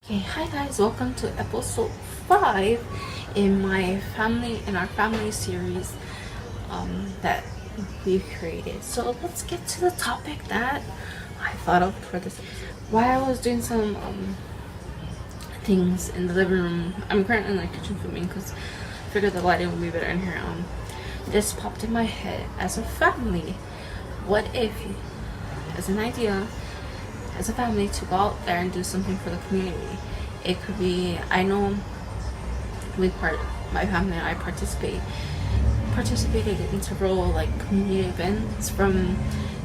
Okay, hi guys, welcome to episode 5 in our family series that we've created. So let's get to the topic that I thought of for this. While I was doing some things in the living room, I'm currently in the kitchen filming because I figured the lighting would be better in here. This popped in my head as a family. What if, as an idea, as a family, to go out there and do something for the community? It could be, I know my family and I participated in several like community events, from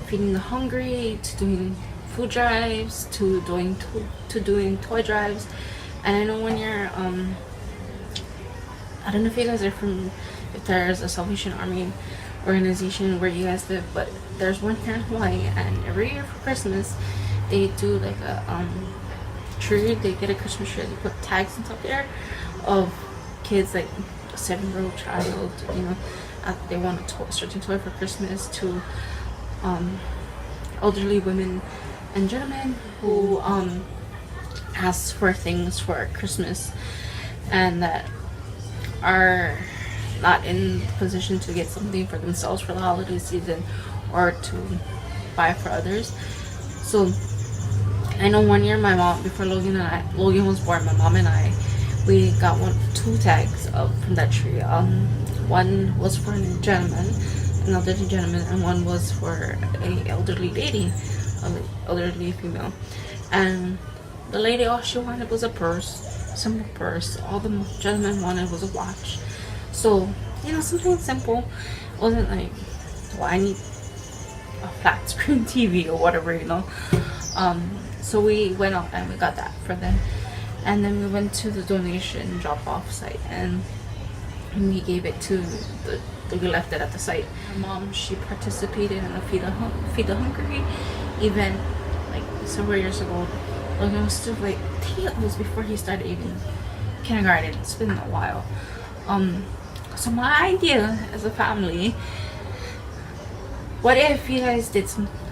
feeding the hungry to doing food drives to doing toy drives. And I know when you're I don't know if you guys are if there's a Salvation Army organization where you guys live, but there's one here in Hawaii, and every year for Christmas they do like a tree. They get a Christmas tree, they put tags and stuff there of kids, like a 7-year-old child, they want a certain toy for Christmas, to elderly women and gentlemen who ask for things for Christmas and that are not in position to get something for themselves for the holiday season or to buy for others. So I know one year my mom, before Logan was born, my mom and I, we got two tags from that tree. One was for a gentleman, an elderly gentleman, and one was for a elderly lady, an elderly female. And the lady, all she wanted was a purse, simple purse. All the gentleman wanted was a watch. So, something simple. It wasn't like, well, I need a flat screen TV or whatever, So we went out and we got that for them. And then we went to the donation drop-off site and we gave it to we left it at the site. My mom, she participated in the Feed the Hungry event like several years ago. Logan was still like, I think it was before he started even kindergarten. It's been a while. So my idea as a family, what if you guys did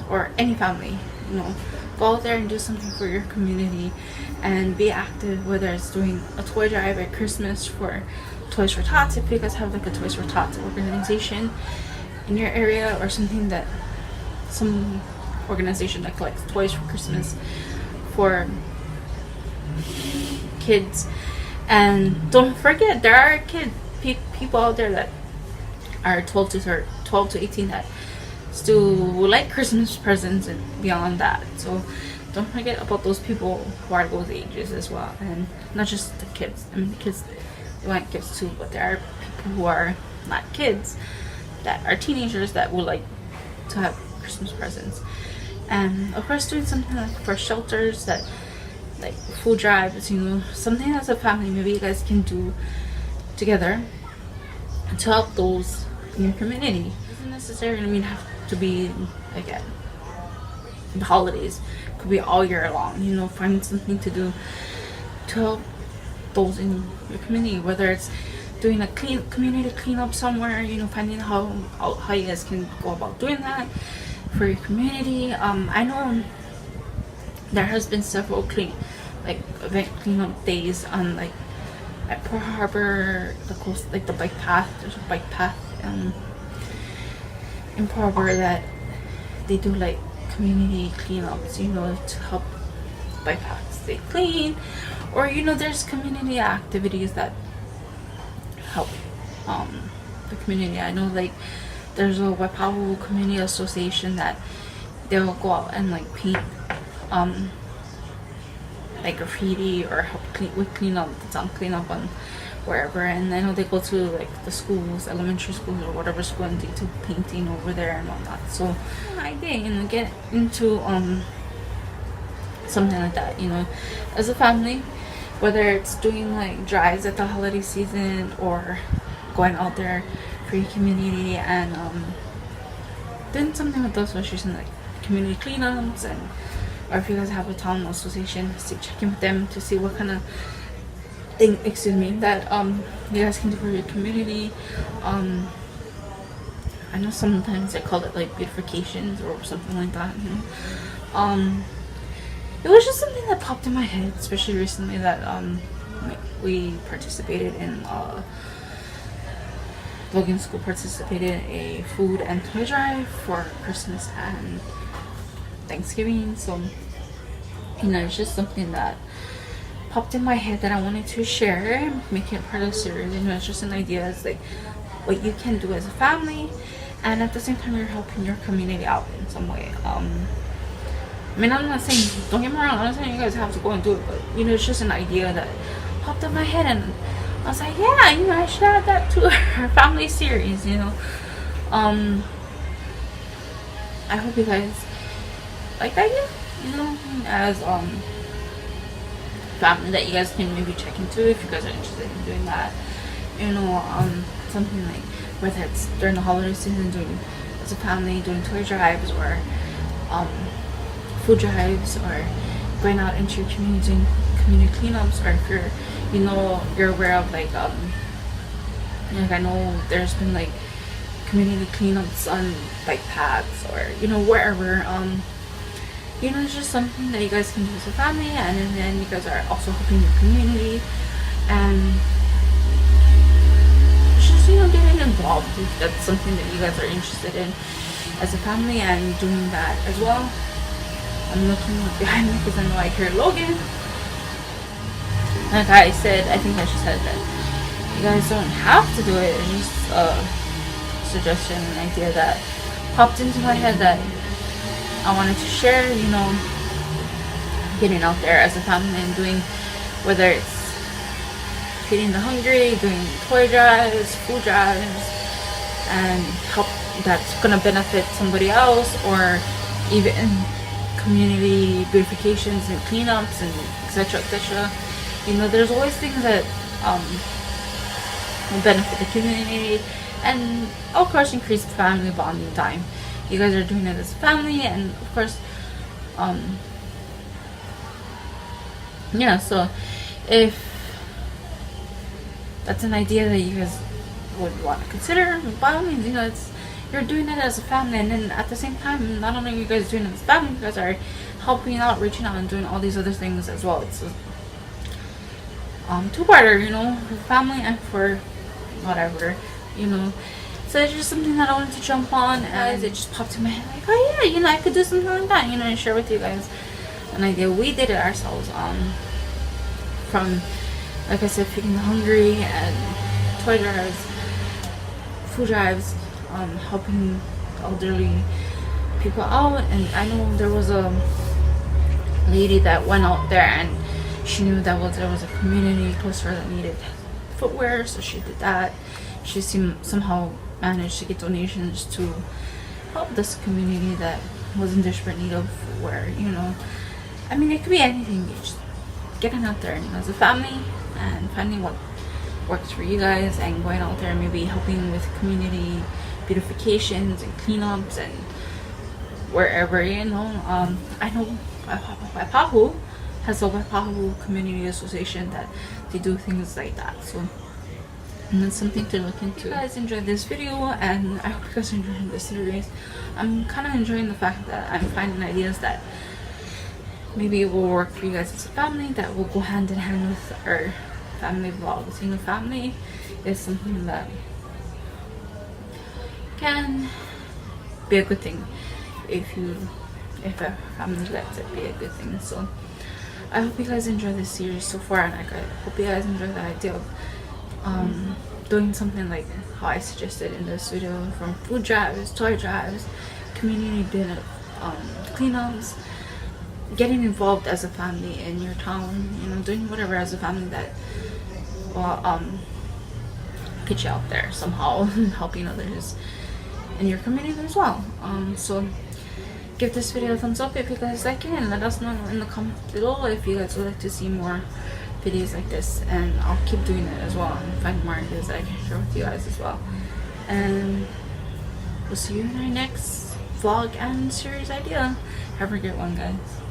or any family, go out there and do something for your community and be active, whether it's doing a toy drive at Christmas for Toys for Tots, if you guys have like a Toys for Tots organization in your area, or some organization that collects toys for Christmas for kids. And don't forget, there are people out there that are 12 to 18 that still like Christmas presents and beyond that. So don't forget about those people who are those ages as well, and not just the kids. I mean, the kids, they want gifts too, but there are people who are not kids, that are teenagers, that would like to have Christmas presents. And of course, doing something like for shelters, that like food drives, something as a family maybe you guys can do together to help those in your community. It doesn't necessarily have to be like at the holidays. It could be all year long. Find something to do to help those in your community, whether it's doing a community cleanup somewhere, finding how you guys can go about doing that for your community. I know there has been several event cleanup days on like at Pearl Harbor, the coast, like the bike path. There's a bike path in Pearl Harbor that they do like community cleanups, to help bike paths stay clean, or there's community activities that help the community. I know like there's a WAIPAHU community association that they'll go out and like paint like graffiti or help clean up on wherever. And I know they go to like the schools, elementary schools or whatever school, and do painting over there and whatnot. So I think get into something like that, as a family, whether it's doing like drives at the holiday season or going out there for your community and doing something with those associations, like community cleanups, or if you guys have a town association, check in with them to see what kind of thing, that you guys can do for your community. I know sometimes they call it like beautifications or something like that. it was just something that popped in my head, especially recently that we participated in Logan School participated in a food and toy drive for Christmas and Thanksgiving. So it's just something that popped in my head that I wanted to share, make it part of the series. It's just an idea. It's like what you can do as a family, and at the same time you're helping your community out in some way. I mean, I'm not saying, don't get me wrong, I'm not saying you guys have to go and do it, but it's just an idea that popped in my head, and I was like, yeah, I should add that to our family series. I hope you guys like that idea, as family that you guys can maybe check into if you guys are interested in doing that. Something like whether it's during the holiday season, doing as a family, doing toy drives or food drives, or going out into your community doing community cleanups, or if you're aware of like I know there's been like community cleanups on bike paths or wherever. It's just something that you guys can do as a family, and then you guys are also helping your community, and just getting involved if that's something that you guys are interested in as a family, and doing that as well. I'm looking behind me because I know I hear Logan. Like I said, I think I just said that you guys don't have to do it. It's just a suggestion, an idea that popped into my head that I wanted to share. Getting out there as a family and doing, whether it's feeding the hungry, doing toy drives, food drives, and help that's gonna benefit somebody else, or even community beautifications and cleanups and etc. etc. There's always things that will benefit the community, and of course increase family bonding time. You guys are doing it as a family, and of course so if that's an idea that you guys would want to consider, by all means, you're doing it as a family, and then at the same time, not only are you guys doing it as a family, you guys are helping out, reaching out, and doing all these other things as well. It's a two-parter, for family and for whatever, So it's just something that I wanted to jump on, as it just popped in my head, like, oh yeah, I could do something like that, and share with you guys an idea. We did it ourselves, from, like I said, feeding the hungry and toy drives, food drives, helping elderly people out. And I know there was a lady that went out there, and she knew that there was a community close to her that needed footwear, so she did that. She somehow managed to get donations to help this community that was in desperate need of footwear. I mean, it could be anything. Just getting out there, as a family, and finding what works for you guys, and going out there and maybe helping with community beautifications and cleanups and wherever. I know WAIPAHU has a WAIPAHU Community Association that they do things like that. So, and that's something to look into. If you guys enjoyed this video, and I hope you guys are enjoying this series. I'm kind of enjoying the fact that I'm finding ideas that maybe it will work for you guys as a family, that will go hand in hand with our family vlogs. Family is something that can be a good thing if a family lets it be a good thing. So I hope you guys enjoy this series so far, and I hope you guys enjoy the idea of doing something like how I suggested in this video, from food drives, toy drives, community dinner, cleanups, getting involved as a family in your town, doing whatever as a family that will get you out there somehow, helping others in your community as well. So give this video a thumbs up if you guys like it, and let us know in the comments below if you guys would like to see more videos like this, and I'll keep doing it as well and find more ideas that I can share with you guys as well. And we'll see you in our next vlog and series idea. Have a great one, guys.